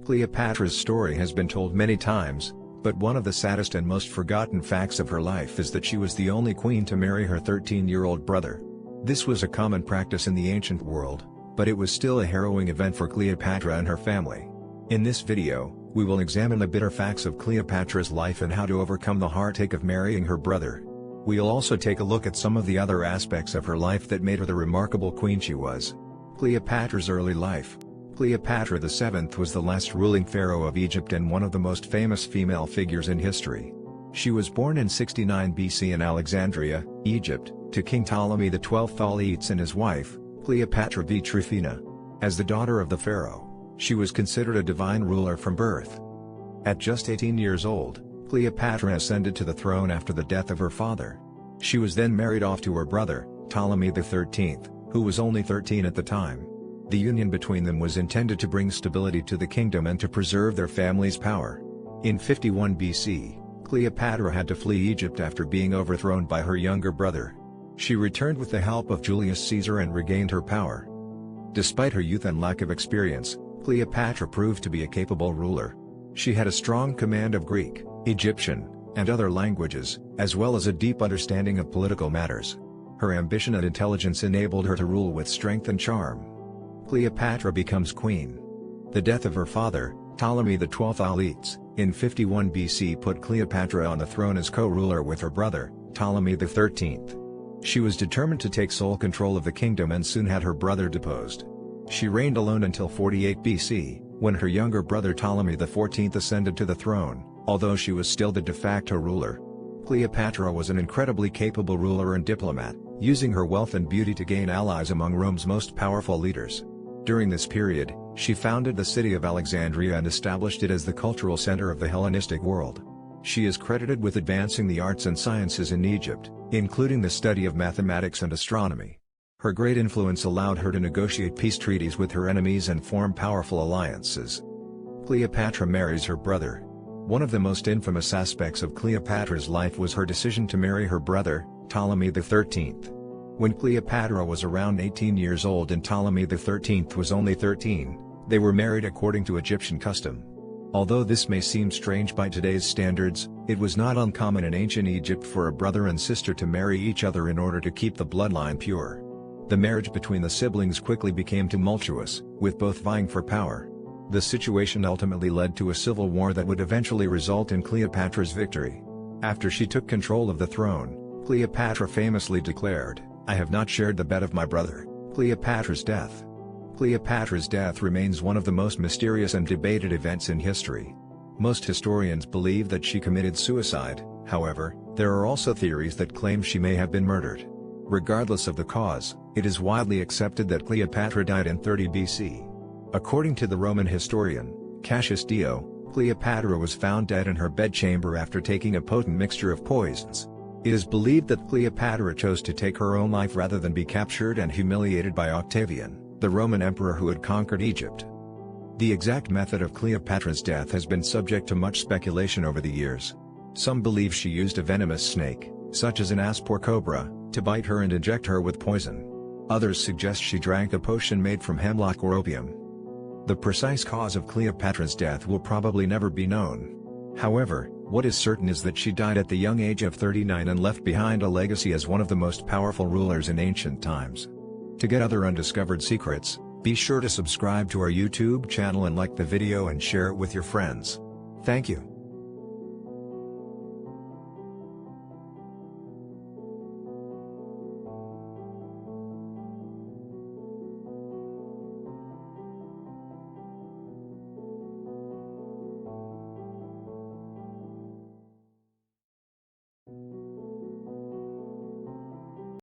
Cleopatra's story has been told many times, but one of the saddest and most forgotten facts of her life is that she was the only queen to marry her 13-year-old brother. This was a common practice in the ancient world, but it was still a harrowing event for Cleopatra and her family. In this video, we will examine the bitter facts of Cleopatra's life and how to overcome the heartache of marrying her brother. We'll also take a look at some of the other aspects of her life that made her the remarkable queen she was. Cleopatra's early life. Cleopatra VII was the last ruling pharaoh of Egypt and one of the most famous female figures in history. She was born in 69 BC in Alexandria, Egypt, to King Ptolemy XII Thales and his wife, Cleopatra v. Tryphena. As the daughter of the pharaoh, she was considered a divine ruler from birth. At just 18 years old, Cleopatra ascended to the throne after the death of her father. She was then married off to her brother, Ptolemy XIII, who was only 13 at the time. The union between them was intended to bring stability to the kingdom and to preserve their family's power. In 51 BC, Cleopatra had to flee Egypt after being overthrown by her younger brother. She returned with the help of Julius Caesar and regained her power. Despite her youth and lack of experience, Cleopatra proved to be a capable ruler. She had a strong command of Greek, Egyptian, and other languages, as well as a deep understanding of political matters. Her ambition and intelligence enabled her to rule with strength and charm. Cleopatra becomes queen. The death of her father, Ptolemy XII Thales, in 51 BC put Cleopatra on the throne as co-ruler with her brother, Ptolemy XIII. She was determined to take sole control of the kingdom and soon had her brother deposed. She reigned alone until 48 BC, when her younger brother Ptolemy XIV ascended to the throne, although she was still the de facto ruler. Cleopatra was an incredibly capable ruler and diplomat, using her wealth and beauty to gain allies among Rome's most powerful leaders. During this period, she founded the city of Alexandria and established it as the cultural center of the Hellenistic world. She is credited with advancing the arts and sciences in Egypt, including the study of mathematics and astronomy. Her great influence allowed her to negotiate peace treaties with her enemies and form powerful alliances. Cleopatra marries her brother. One of the most infamous aspects of Cleopatra's life was her decision to marry her brother, Ptolemy XIII. When Cleopatra was around 18 years old and Ptolemy XIII was only 13, they were married according to Egyptian custom. Although this may seem strange by today's standards, it was not uncommon in ancient Egypt for a brother and sister to marry each other in order to keep the bloodline pure. The marriage between the siblings quickly became tumultuous, with both vying for power. The situation ultimately led to a civil war that would eventually result in Cleopatra's victory. After she took control of the throne, Cleopatra famously declared, "I have not shared the bed of my brother." Cleopatra's death. Cleopatra's death remains one of the most mysterious and debated events in history. Most historians believe that she committed suicide, however, there are also theories that claim she may have been murdered. Regardless of the cause, it is widely accepted that Cleopatra died in 30 BC. According to the Roman historian, Cassius Dio, Cleopatra was found dead in her bedchamber after taking a potent mixture of poisons. It is believed that Cleopatra chose to take her own life rather than be captured and humiliated by Octavian, the Roman emperor who had conquered Egypt. The exact method of Cleopatra's death has been subject to much speculation over the years. Some believe she used a venomous snake, such as an asp or cobra, to bite her and inject her with poison. Others suggest she drank a potion made from hemlock or opium. The precise cause of Cleopatra's death will probably never be known. However, what is certain is that she died at the young age of 39 and left behind a legacy as one of the most powerful rulers in ancient times. To get other undiscovered secrets, be sure to subscribe to our YouTube channel and like the video and share it with your friends. Thank you.